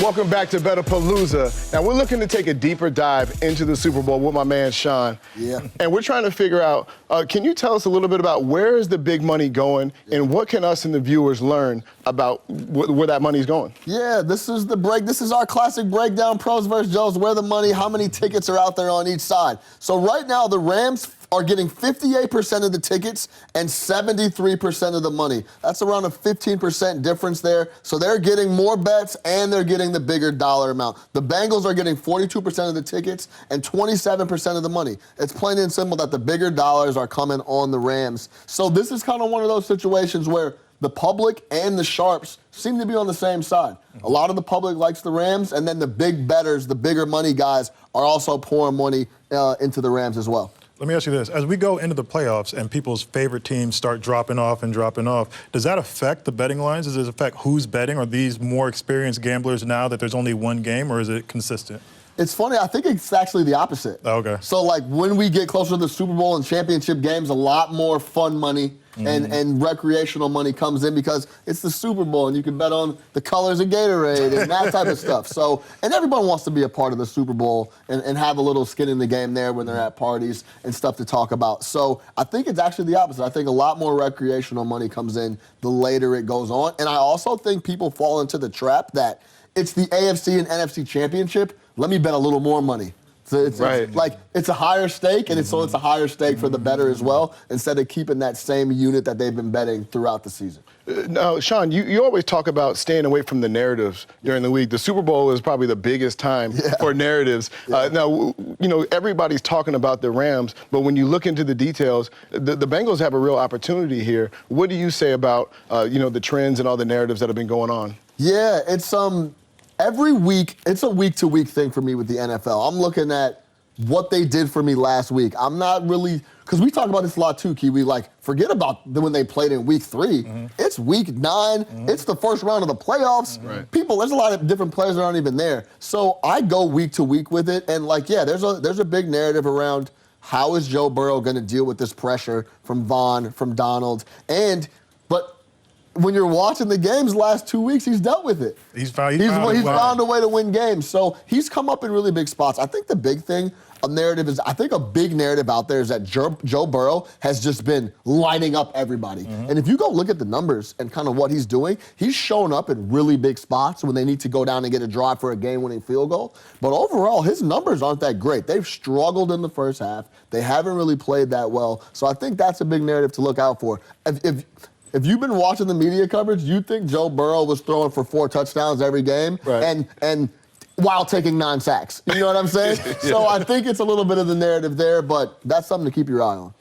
Welcome back to Bet-A-Palooza. Now, we're looking to take a deeper dive into the Super Bowl with my man, Sean. Yeah. And we're trying to figure out, can you tell us a little bit about where is the big money going and what can us and the viewers learn about where that money's going? Yeah, this is the break. This is our classic breakdown, pros versus Joes, where the money, how many tickets are out there on each side. So right now, the Rams are getting 58% of the tickets and 73% of the money. That's around a 15% difference there. So they're getting more bets and they're getting the bigger dollar amount. The Bengals are getting 42% of the tickets and 27% of the money. It's plain and simple that the bigger dollars are coming on the Rams. So this is kind of one of those situations where the public and the sharps seem to be on the same side. A lot of the public likes the Rams, and then the big bettors, the bigger money guys, are also pouring money into the Rams as well. Let me ask you this. As we go into the playoffs and people's favorite teams start dropping off, does that affect the betting lines? Does it affect who's betting? Are these more experienced gamblers now that there's only one game, or is it consistent? It's funny. I think it's actually the opposite. Okay. So, like, when we get closer to the Super Bowl and championship games, a lot more fun money and recreational money comes in because it's the Super Bowl and you can bet on the colors of Gatorade and that type of stuff. So, and everyone wants to be a part of the Super Bowl and have a little skin in the game there when they're at parties and stuff to talk about. So I think it's actually the opposite. I think a lot more recreational money comes in the later it goes on. And I also think people fall into the trap that it's the AFC and NFC championship. Let me bet a little more money. So it's like it's a higher stake, and it's a higher stake for the bettor as well, instead of keeping that same unit that they've been betting throughout the season. Now, Sean, you always talk about staying away from the narratives during the week. The Super Bowl is probably the biggest time for narratives. Now, you know, everybody's talking about the Rams, but when you look into the details, the Bengals have a real opportunity here. What do you say about, the trends and all the narratives that have been going on? Yeah, it's every week, it's a week-to-week thing for me with the NFL. I'm looking at what they did for me last week. I'm not really, because we talk about this a lot too, Kiwi, forget about when they played in week 3. It's week 9. It's the first round of the playoffs. People, there's a lot of different players that aren't even there. So I go week to week with it, and there's a big narrative around how is Joe Burrow going to deal with this pressure from Vaughn, from Donald, but when you're watching the games last 2 weeks, he's dealt with it. He's found a way to win games. So he's come up in really big spots. I think the big thing, a big narrative out there is that Joe Burrow has just been lighting up everybody. And if you go look at the numbers and kind of what he's doing, he's shown up in really big spots when they need to go down and get a drive for a game-winning field goal. But overall, his numbers aren't that great. They've struggled in the first half. They haven't really played that well. So I think that's a big narrative to look out for. If you've been watching the media coverage, you think Joe Burrow was throwing for 4 touchdowns every game and while taking 9 sacks. You know what I'm saying? So I think it's a little bit of the narrative there, but that's something to keep your eye on.